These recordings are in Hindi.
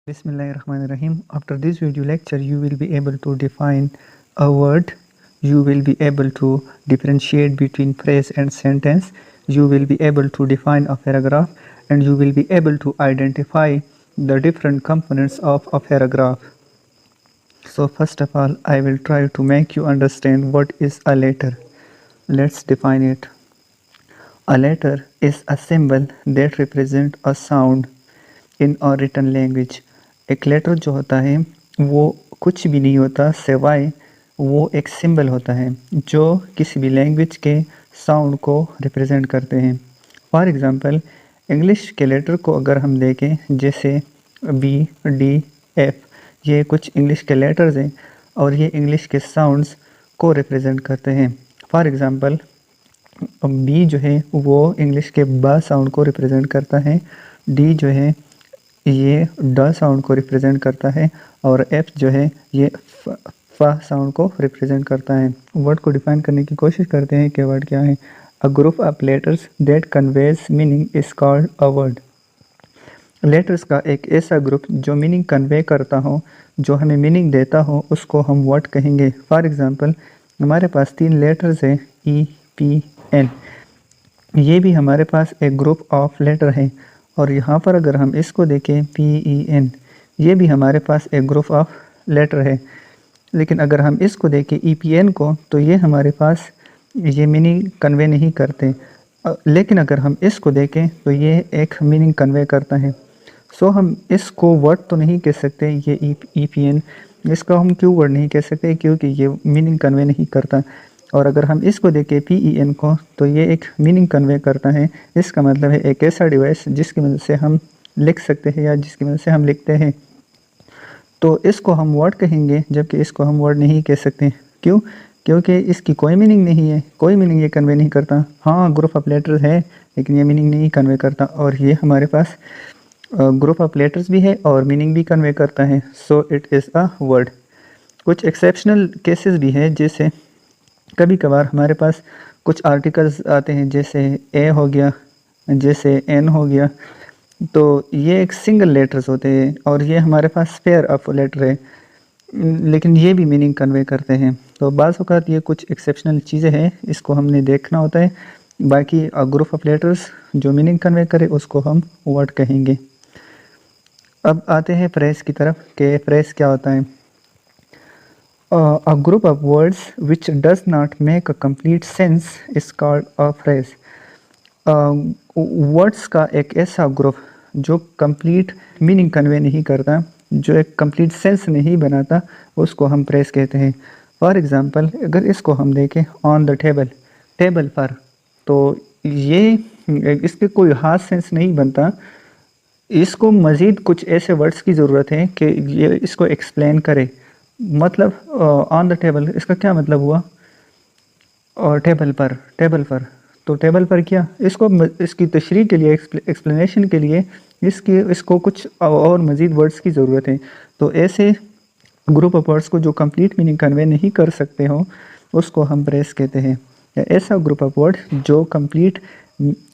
Bismillahirrahmanirrahim. After this video lecture, you will be able to define a word. You will be able to differentiate between phrase and sentence. You will be able to define a paragraph, and you will be able to identify the different components of a paragraph. So first of all, I will try to make you understand what is a letter. Let's define it. A letter is a symbol that represents a sound इन और रिटन लैंग्वेज। एक लेटर जो होता है वो कुछ भी नहीं होता सिवाय वो एक सिंबल होता है जो किसी भी लैंग्वेज के साउंड को रिप्रेजेंट करते हैं। फॉर एग्ज़ाम्पल इंग्लिश के लेटर को अगर हम देखें जैसे बी डी एफ, ये कुछ इंग्लिश के लेटर्स हैं और ये इंग्लिश के साउंड्स को रिप्रेजेंट करते हैं। फॉर एग्ज़ाम्पल बी जो है वो इंग्लिश के ब साउंड को रिप्रेजेंट करता है, डी जो है ये ड साउंड को रिप्रेजेंट करता है और एफ जो है ये फ साउंड को रिप्रेजेंट करता है। वर्ड को डिफाइन करने की कोशिश करते हैं कि वर्ड क्या है। अ group of letters that conveys meaning is called a word. Letters का एक ऐसा ग्रुप जो मीनिंग कन्वे करता हो, जो हमें मीनिंग देता हो, उसको हम वर्ड कहेंगे। फॉर एग्ज़ाम्पल हमारे पास 3 लेटर्स हैं ई पी एन, ये भी हमारे पास एक ग्रुप ऑफ लेटर है। और यहाँ पर अगर हम इसको देखें पी ई एन, ये भी हमारे पास एक ग्रुप ऑफ लेटर है। लेकिन अगर हम इसको देखें ई पी एन को तो ये हमारे पास ये मीनिंग कन्वे नहीं करते। लेकिन अगर हम इसको देखें तो ये एक मीनिंग कन्वे करता है। सो हम इसको वर्ड तो नहीं कह सकते ये ई पी एन, इसका हम क्यों वर्ड नहीं कह सकते क्योंकि ये मीनिंग कन्वे नहीं करता। और अगर हम इसको देखें पी ई एन को तो ये एक मीनिंग कन्वे करता है। इसका मतलब है एक ऐसा डिवाइस जिसकी मदद से हम लिख सकते हैं या जिसकी मदद से हम लिखते हैं, तो इसको हम वर्ड कहेंगे, जबकि इसको हम वर्ड नहीं कह सकते। क्यों? क्योंकि इसकी कोई मीनिंग नहीं है, कोई मीनिंग ये कन्वे नहीं करता। हाँ, ग्रुप ऑफ लेटर्स है लेकिन ये मीनिंग नहीं कन्वे करता। और ये हमारे पास ग्रुप ऑफ लेटर्स भी है और मीनिंग भी कन्वे करता है, so it is a word. कुछ एक्सेप्शनल केसेस भी है, जैसे कभी कभार हमारे पास कुछ आर्टिकल्स आते हैं जैसे ए हो गया, जैसे एन हो गया, तो ये एक सिंगल लेटर्स होते हैं और ये हमारे पास पेयर ऑफ लेटर है, लेकिन ये भी मीनिंग कन्वे करते हैं। तो बाज़ औक़ात ये कुछ एक्सेप्शनल चीज़ें हैं, इसको हमने देखना होता है। बाकी ग्रुप ऑफ लेटर्स जो मीनिंग कन्वे करे उसको हम वर्ड कहेंगे। अब आते हैं फ्रेज़ की तरफ कि फ्रेज़ क्या होता है। A group of words which does not make a complete sense is called a phrase. Words का एक ऐसा ग्रुप जो कंप्लीट मीनिंग कन्वे नहीं करता, जो एक कंप्लीट सेंस नहीं बनाता, उसको हम फ्रेज कहते हैं। फॉर एग्ज़ाम्पल अगर इसको हम देखें ऑन द टेबल, टेबल पर, तो ये इसके कोई हाथ सेंस नहीं बनता। इसको मज़ीद कुछ ऐसे वर्ड्स की ज़रूरत है कि ये इसको एक्सप्लेन करे। मतलब ऑन द टेबल, इसका क्या मतलब हुआ? और टेबल पर, टेबल पर, तो टेबल पर क्या, इसको इसकी तशरीह के लिए, एक्सप्लेनेशन के लिए इसको कुछ और मज़ीद वर्ड्स की ज़रूरत है। तो ऐसे ग्रुप ऑफ वर्ड्स को जो कंप्लीट मीनिंग कन्वे नहीं कर सकते हो उसको हम फ्रेज कहते हैं। ऐसा ग्रुप ऑफ वर्ड जो कंप्लीट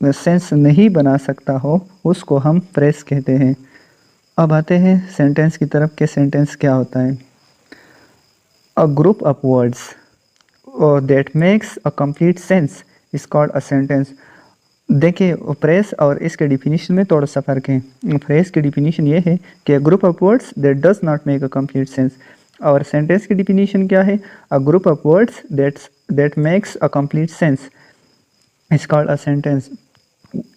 सेंस नहीं बना सकता हो उसको हम फ्रेज कहते हैं। अब आते हैं सेंटेंस की तरफ कि सेंटेंस क्या होता है। A group of words that makes a complete sense is called a sentence. देखिए फ्रेज और इसके डिफिनीशन में थोड़ा सा फ़र्क है। फ्रेज की डिफिनीशन ये है कि group of words that does not make a complete sense, और सेंटेंस की डिफिनीशन क्या है? अ group of words that makes a complete sense is called a sentence.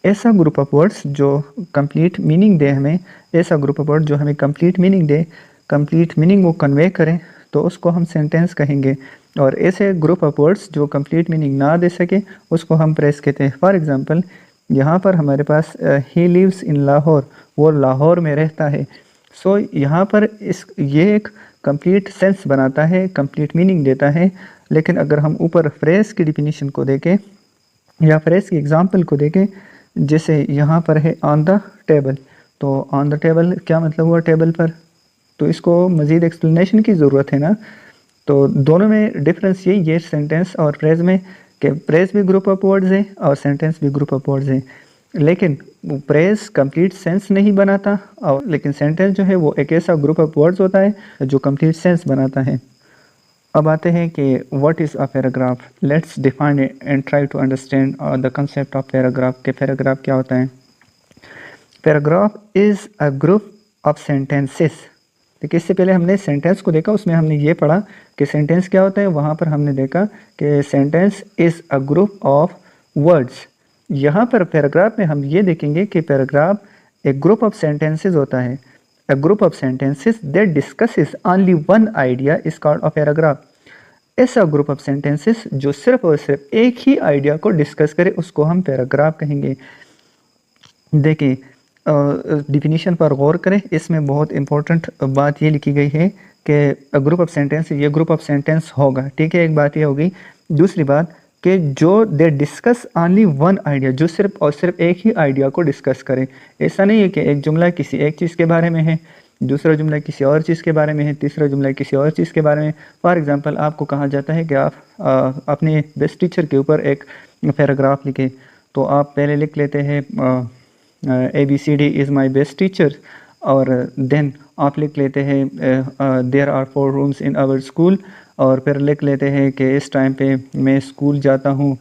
ऐसा ग्रुप ऑफ वर्ड्स जो कंप्लीट मीनिंग दे हमें, ऐसा ग्रुप ऑफ वर्ड जो हमें कंप्लीट मीनिंग दे, कंप्लीट मीनिंग वो कन्वे करें, तो उसको हम सेंटेंस कहेंगे। और ऐसे ग्रुप ऑफ वर्ड्स जो कंप्लीट मीनिंग ना दे सके उसको हम फ्रेज कहते हैं। फॉर एग्ज़ाम्पल यहाँ पर हमारे पास ही लिव्स इन लाहौर, वो लाहौर में रहता है। सो यहाँ पर ये एक कंप्लीट सेंस बनाता है, कंप्लीट मीनिंग देता है। लेकिन अगर हम ऊपर फ्रेज की डिफिनीशन को देखें या फ्रेज की एग्जांपल को देखें, जैसे यहाँ पर है ऑन द टेबल, तो ऑन द टेबल क्या मतलब हुआ? टेबल पर। तो इसको मज़ीद एक्सप्लेनेशन की ज़रूरत है ना। तो दोनों में डिफरेंस यही है सेंटेंस और फ्रेज में, कि फ्रेज भी ग्रुप ऑफ वर्ड्स है और सेंटेंस भी ग्रुप ऑफ वर्ड्स है। लेकिन प्रेज कंप्लीट सेंस नहीं बनाता, और लेकिन सेंटेंस जो है वो एक ऐसा ग्रुप ऑफ वर्ड्स होता है जो कंप्लीट सेंस बनाता है। अब आते हैं कि what is a paragraph. Let's define it and try to understand the concept of paragraph. के पैराग्राफ क्या होता है? Paragraph is a group of sentences. देखिए, इससे पहले हमने सेंटेंस को देखा, उसमें हमने ये पढ़ा कि सेंटेंस क्या होता है। वहाँ पर हमने देखा कि sentence is a group of words. यहाँ पर पैराग्राफ में हम ये देखेंगे कि पैराग्राफ एक ग्रुप ऑफ सेंटेंसेस होता है। अ group of sentences that discusses only one idea is called a paragraph. ऐसा ग्रुप ऑफ सेंटेंसेस जो सिर्फ और सिर्फ एक ही आइडिया को डिस्कस करे उसको हम पैराग्राफ कहेंगे। देखिए, डिफिनीशन पर गौर करें, इसमें बहुत इंपॉर्टेंट बात ये लिखी गई है कि ग्रुप ऑफ सेंटेंस, ये ग्रुप ऑफ सेंटेंस होगा, ठीक है। एक बात ये होगी। दूसरी बात कि जो they discuss only one idea, जो सिर्फ और सिर्फ एक ही आइडिया को डिस्कस करें। ऐसा नहीं है कि एक जुमला किसी एक चीज़ के बारे में है, दूसरा जुमला किसी और चीज़ के बारे में है, तीसरा जुमला किसी और चीज़ के बारे में। फॉर एग्जांपल, आपको कहा जाता है कि आप अपने बेस्ट टीचर के ऊपर एक पैराग्राफ लिखें, तो आप पहले लिख लेते हैं ABCD is my best teacher, और देन आप लिख लेते हैं there are 4 rooms in our school, और फिर लिख लेते हैं कि इस टाइम पे मैं स्कूल जाता हूँ,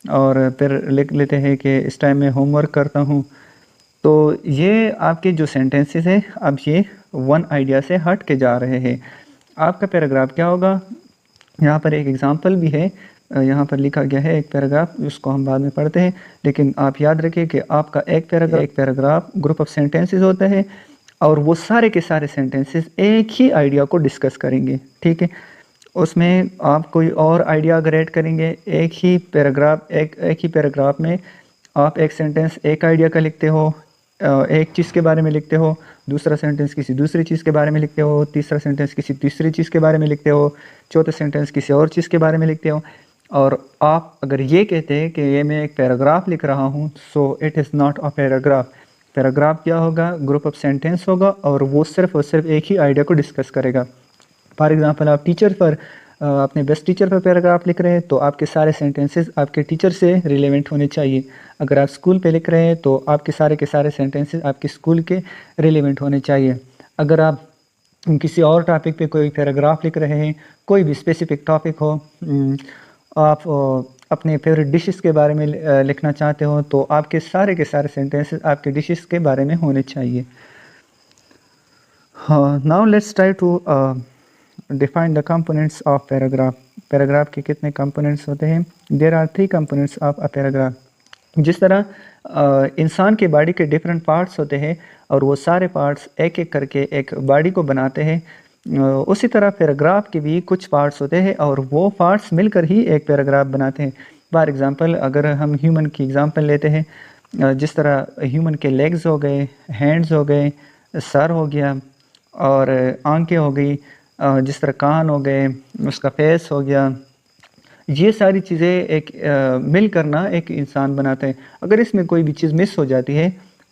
और फिर लिख लेते हैं कि इस टाइम मैं होमवर्क करता हूँ। तो ये आपके जो सेंटेंसेस हैं, अब ये वन आइडिया से हट के जा रहे हैं। आपका पैराग्राफ क्या होगा? यहाँ पर एक एग्जांपल भी है, यहाँ पर लिखा गया है एक पैराग्राफ, उसको हम बाद में पढ़ते हैं। लेकिन आप याद रखिए कि आपका एक पैराग्राफ ग्रुप ऑफ सेंटेंसेस होता है, और वो सारे के सारे सेंटेंसेस एक ही आइडिया को डिस्कस करेंगे, ठीक है। उसमें आप कोई और आइडिया अगर ऐड करेंगे, एक ही पैराग्राफ में आप एक सेंटेंस एक आइडिया का लिखते हो, एक चीज़ के बारे में लिखते हो, दूसरा सेंटेंस किसी दूसरी चीज़ के बारे में लिखते हो, तीसरा सेंटेंस किसी तीसरी चीज़ के बारे में लिखते हो, चौथा सेंटेंस किसी और चीज़ के बारे में लिखते हो, और आप अगर ये कहते हैं कि ये मैं एक पैराग्राफ लिख रहा हूँ, so it is not a paragraph. Paragraph क्या होगा? ग्रुप ऑफ सेंटेंस होगा, और वो सिर्फ और सिर्फ एक ही आइडिया को डिस्कस करेगा। फॉर एग्जांपल, आप टीचर पर अपने बेस्ट टीचर पर पैराग्राफ लिख रहे हैं, तो आपके सारे सेंटेंसेस आपके टीचर से रिलेवेंट होने चाहिए। अगर आप स्कूल पे लिख रहे हैं, तो आपके सारे के सारे सेंटेंसेस आपके स्कूल के रिलेवेंट होने चाहिए। अगर आप किसी और टॉपिक पे कोई पैराग्राफ लिख रहे हैं, कोई भी स्पेसिफिक टॉपिक हो, आप अपने फेवरेट डिशेस के बारे में लिखना चाहते हो, तो आपके सारे के सारे सेंटेंसेस आपके डिशेस के बारे में होने चाहिए। Now let's try to define the components of paragraph. Paragraph के कितने कंपोनेंट्स होते हैं? There are 3 components of a paragraph. जिस तरह इंसान के बॉडी के डिफरेंट पार्ट्स होते हैं, और वो सारे पार्ट्स एक एक करके एक बॉडी को बनाते हैं, उसी तरह पैराग्राफ के भी कुछ पार्ट्स होते हैं, और वो पार्ट्स मिलकर ही एक पैराग्राफ बनाते हैं। फॉर एग्जांपल, अगर हम ह्यूमन की एग्जांपल लेते हैं, जिस तरह ह्यूमन के लेग्स हो गए, हैंड्स हो गए, सर हो गया, और आंखें हो गई, जिस तरह कान हो गए, उसका फेस हो गया, ये सारी चीज़ें एक मिल कर ना एक इंसान बनाते हैं। अगर इसमें कोई भी चीज़ मिस हो जाती है,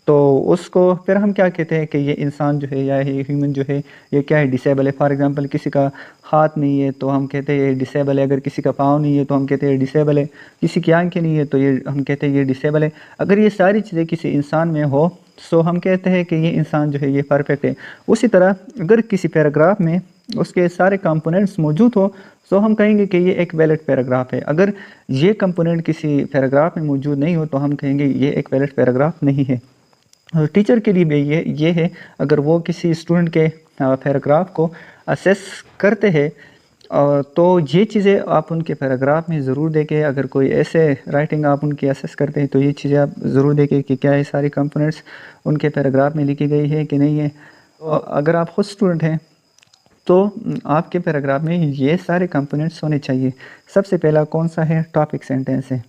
तो उसको फिर हम क्या कहते हैं कि ये इंसान जो है, या ये ह्यूमन जो है, ये क्या है? डिसेबल है। फॉर एग्जांपल, किसी का हाथ नहीं है तो हम कहते हैं ये डिसेबल है। अगर किसी का पाँव नहीं है तो हम कहते हैं ये डिसेबल है। किसी की आंखें नहीं है तो ये हम कहते हैं ये डिसेबल है। अगर ये सारी चीज़ें किसी इंसान में हो, सो हम कहते हैं कि ये इंसान जो है ये परफेक्ट है। उसी तरह अगर किसी पैराग्राफ में उसके सारे कंपोनेंट्स मौजूद हो, सो हम कहेंगे कि ये एक वैलिड पैराग्राफ है। अगर ये कंपोनेंट किसी पैराग्राफ में मौजूद नहीं हो, तो हम कहेंगे ये एक वैलिड पैराग्राफ नहीं है। टीचर के लिए भी ये है, अगर वो किसी स्टूडेंट के पैराग्राफ को असेस करते हैं, तो ये चीज़ें आप उनके पैराग्राफ में ज़रूर देखें। अगर कोई ऐसे राइटिंग आप उनकी असेस करते हैं, तो ये चीज़ें आप ज़रूर देखें कि क्या ये सारी कंपोनेंट्स उनके पैराग्राफ में लिखी गई है कि नहीं है। अगर आप खुद स्टूडेंट हैं, तो आपके पैराग्राफ में ये सारे कंपोनेंट्स होने चाहिए। सबसे पहला कौन सा है? टॉपिक सेंटेंस है।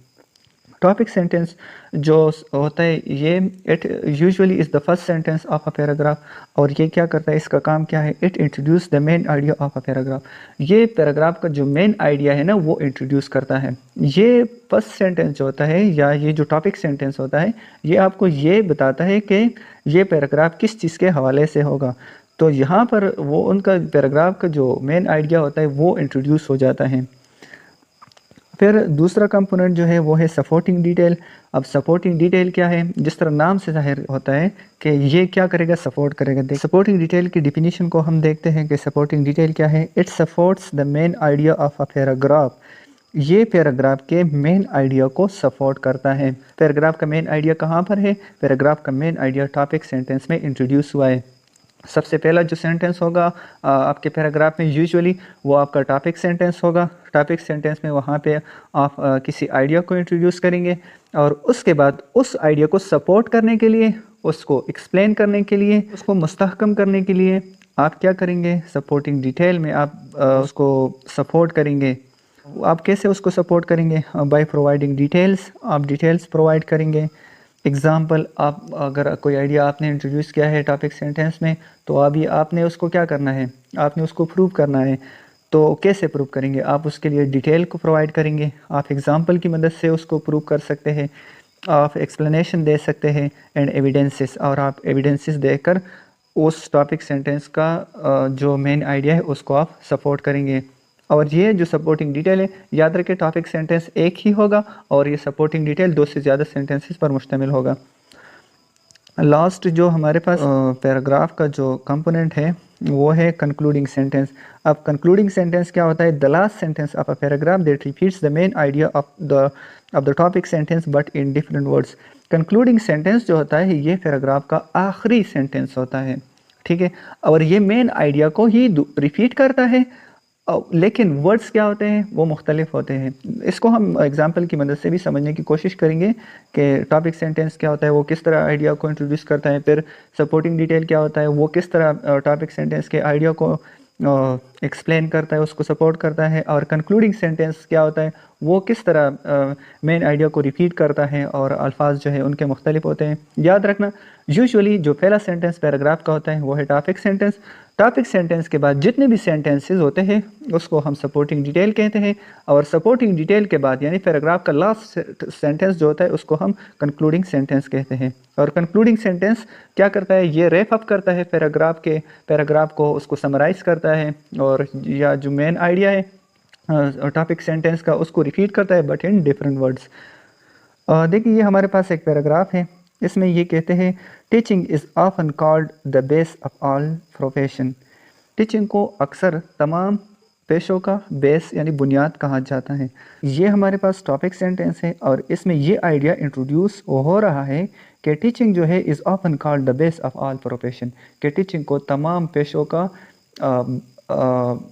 टॉपिक सेंटेंस जो होता है, ये it usually is the first sentence of a paragraph. और ये क्या करता है? इसका काम क्या है? It introduce the main idea of a paragraph. ये पैराग्राफ का जो मेन आइडिया है ना, वो इंट्रोड्यूस करता है। ये फर्स्ट सेंटेंस जो होता है, या ये जो टॉपिक सेंटेंस होता है, ये आपको ये बताता है कि ये पैराग्राफ किस चीज़ के हवाले से होगा। तो यहाँ पर वो उनका पैराग्राफ का जो मेन आइडिया होता है वो इंट्रोड्यूस हो जाता है। फिर दूसरा कंपोनेंट जो है वो है सपोर्टिंग डिटेल। अब सपोर्टिंग डिटेल क्या है? जिस तरह नाम से ज़ाहिर होता है कि ये क्या करेगा, सपोर्ट करेगा। देख, सपोर्टिंग डिटेल की डिफिनीशन को हम देखते हैं कि सपोर्टिंग डिटेल क्या है। It supports the main idea of a paragraph. ये पैराग्राफ के मेन आइडिया को सपोर्ट करता है। पैराग्राफ का मेन आइडिया कहाँ पर है? पैराग्राफ का मेन आइडिया टॉपिक सेंटेंस में इंट्रोड्यूस हुआ है। सबसे पहला जो सेंटेंस होगा आपके पैराग्राफ में यूजुअली वो आपका टॉपिक सेंटेंस होगा। टॉपिक सेंटेंस में वहाँ पे आप किसी आइडिया को इंट्रोड्यूस करेंगे और उसके बाद उस आइडिया को सपोर्ट करने के लिए, उसको एक्सप्लेन करने के लिए, उसको मुस्तहकम करने के लिए आप क्या करेंगे? सपोर्टिंग डिटेल में आप उसको सपोर्ट करेंगे। आप कैसे उसको सपोर्ट करेंगे? By providing details. आप डिटेल्स प्रोवाइड करेंगे। एग्ज़ाम्पल, आप अगर कोई आइडिया आपने इंट्रोड्यूस किया है टॉपिक सेंटेंस में, तो अभी आपने उसको क्या करना है? आपने उसको प्रूव करना है। तो कैसे प्रूव करेंगे? आप उसके लिए डिटेल को प्रोवाइड करेंगे। आप एग्ज़ाम्पल की मदद से उसको प्रूव कर सकते हैं। आप एक्सप्लेनेशन दे सकते हैं एंड एविडेंसेस, और आप एविडेंसेस देकर उस टॉपिक सेंटेंस का जो मेन आइडिया है उसको आप सपोर्ट करेंगे। और ये जो सपोर्टिंग डिटेल है, याद रखें टॉपिक सेंटेंस एक ही होगा और ये सपोर्टिंग डिटेल दो से ज़्यादा सेंटेंसेस पर मुश्तमिल होगा। लास्ट जो हमारे पास पैराग्राफ का जो कंपोनेंट है वो है कंक्लूडिंग सेंटेंस। अब कंक्लूडिंग सेंटेंस क्या होता है? The last sentence of a paragraph that repeats the main idea of the topic sentence but in different words. Concluding sentence जो होता है ये पैराग्राफ का आखिरी सेंटेंस होता है, ठीक है, और ये मेन आइडिया को ही रिपीट करता है, लेकिन वर्ड्स क्या होते हैं वो मुख्तलिफ होते हैं। इसको हम एग्जाम्पल की मदद से भी समझने की कोशिश करेंगे कि टॉपिक सेंटेंस क्या होता है, वो किस तरह आइडिया को इंट्रोड्यूस करता है। फिर सपोर्टिंग डिटेल क्या होता है, वो किस तरह टॉपिक सेंटेंस के आइडिया को एक्सप्लेन करता है, उसको सपोर्ट करता है। और कंक्लूडिंग सेंटेंस क्या होता है, वो किस तरह मेन आइडिया को रिपीट करता है और अल्फाज जो है उनके मुख्तलिफ होते हैं। याद रखना, यूजुअली जो पहला सेंटेंस पैराग्राफ का होता है वो है टॉपिक सेंटेंस। टॉपिक सेंटेंस के बाद जितने भी सेंटेंसेस होते हैं उसको हम सपोर्टिंग डिटेल कहते हैं, और सपोर्टिंग डिटेल के बाद यानी पैराग्राफ का लास्ट सेंटेंस जो होता है उसको हम कंक्लूडिंग सेंटेंस कहते हैं। और कंक्लूडिंग सेंटेंस क्या करता है? ये रैप अप करता है पैराग्राफ को, उसको समराइज करता है, और या जो मेन आइडिया है टॉपिक सेंटेंस का उसको रिपीट करता है बट इन डिफरेंट वर्ड्स। देखिए, ये हमारे पास एक पैराग्राफ है, इसमें ये कहते हैं teaching is often called the base of all profession. Teaching को अक्सर तमाम पेशों का बेस यानी बुनियाद कहा जाता है। ये हमारे पास टॉपिक सेंटेंस है और इसमें ये आइडिया इंट्रोड्यूस हो रहा है कि टीचिंग जो है is often called the base of all profession, कि टीचिंग को तमाम पेशों का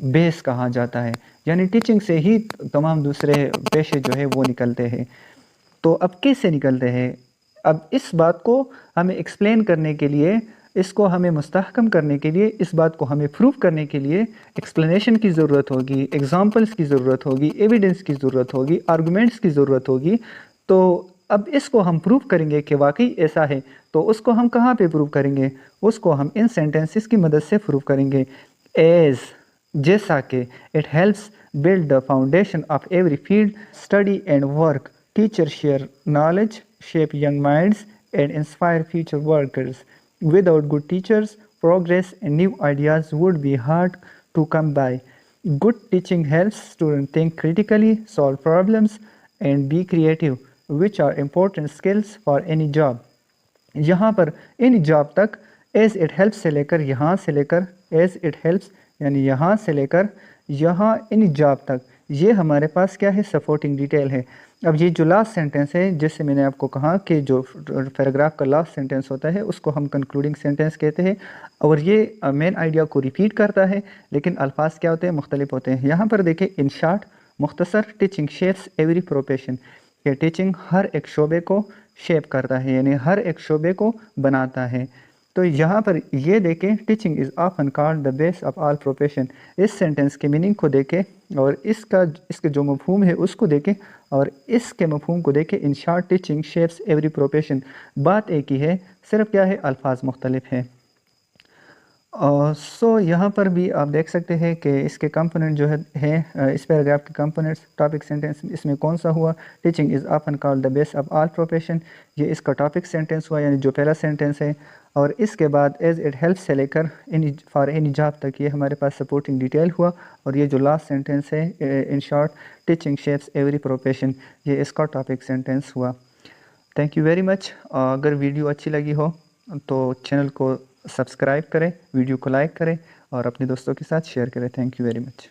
बेस कहा जाता है, यानी टीचिंग से ही तमाम दूसरे पेशे जो है वो निकलते हैं। तो अब कैसे निकलते हैं? अब इस बात को हमें एक्सप्लेन करने के लिए, इसको हमें मुस्तहकम करने के लिए, इस बात को हमें प्रूव करने के लिए एक्सप्लेनेशन की ज़रूरत होगी, एग्जांपल्स की ज़रूरत होगी, एविडेंस की ज़रूरत होगी, आर्गुमेंट्स की ज़रूरत होगी। तो अब इसको हम प्रूव करेंगे कि वाकई ऐसा है, तो उसको हम कहाँ पे प्रूव करेंगे? उसको हम इन सेंटेंसेस की मदद से प्रूव करेंगे। एज, जैसा कि, it helps build the foundation of every field, study and work, teachers share knowledge, shape young minds, and inspire future workers. Without good teachers, progress and new ideas would be hard to come by. Good teaching helps students think critically, solve problems, and be creative, which are important skills for any job. यहाँ पर इन जॉब तक एज इट हेल्प्स से लेकर यहाँ से लेकर एज इट हेल्प्स यानी यहाँ से लेकर यहाँ इन जॉब तक, ये हमारे पास क्या है? सपोर्टिंग डिटेल है। अब ये जो लास्ट सेंटेंस है, जैसे मैंने आपको कहा कि जो पैराग्राफ का लास्ट सेंटेंस होता है उसको हम कंक्लूडिंग सेंटेंस कहते हैं, और ये मेन आइडिया को रिपीट करता है, लेकिन अल्फाज क्या होते हैं? मुख्तलिफ होते हैं। यहाँ पर देखें, इन शॉर्ट, मुख्तसर, टीचिंग शेप्स एवरी प्रोफेशन, कि टीचिंग हर एक शोबे को शेप करता है यानी हर एक शोबे को बनाता है। तो यहाँ पर ये देखें, teaching is often called the base of all profession. इस सेंटेंस के मीनिंग को देखें और इसके जो मफहूम है उसको देखें और इसके मफहूम को देखें। In short, teaching shapes every profession, बात एक ही है, सिर्फ क्या है? अल्फाज मुख्तलिफ हैं। सो यहाँ पर भी आप देख सकते हैं कि इसके कंपोनेंट जो है इस पैराग्राफ के कंपोनेंट्स टॉपिक सेंटेंस इसमें कौन सा हुआ। Teaching is often called the base of all profession, ये इसका टॉपिक सेंटेंस हुआ, यानी जो पहला सेंटेंस है। और इसके बाद एज इट हेल्प से लेकर इन फॉर एनी जॉब तक ये हमारे पास सपोर्टिंग डिटेल हुआ। और ये जो लास्ट सेंटेंस है in short teaching shapes every profession, ये इसका टॉपिक सेंटेंस हुआ। Thank you very much. अगर वीडियो अच्छी लगी हो तो चैनल को सब्सक्राइब करें, वीडियो को लाइक करें और अपने दोस्तों के साथ शेयर करें। Thank you very much.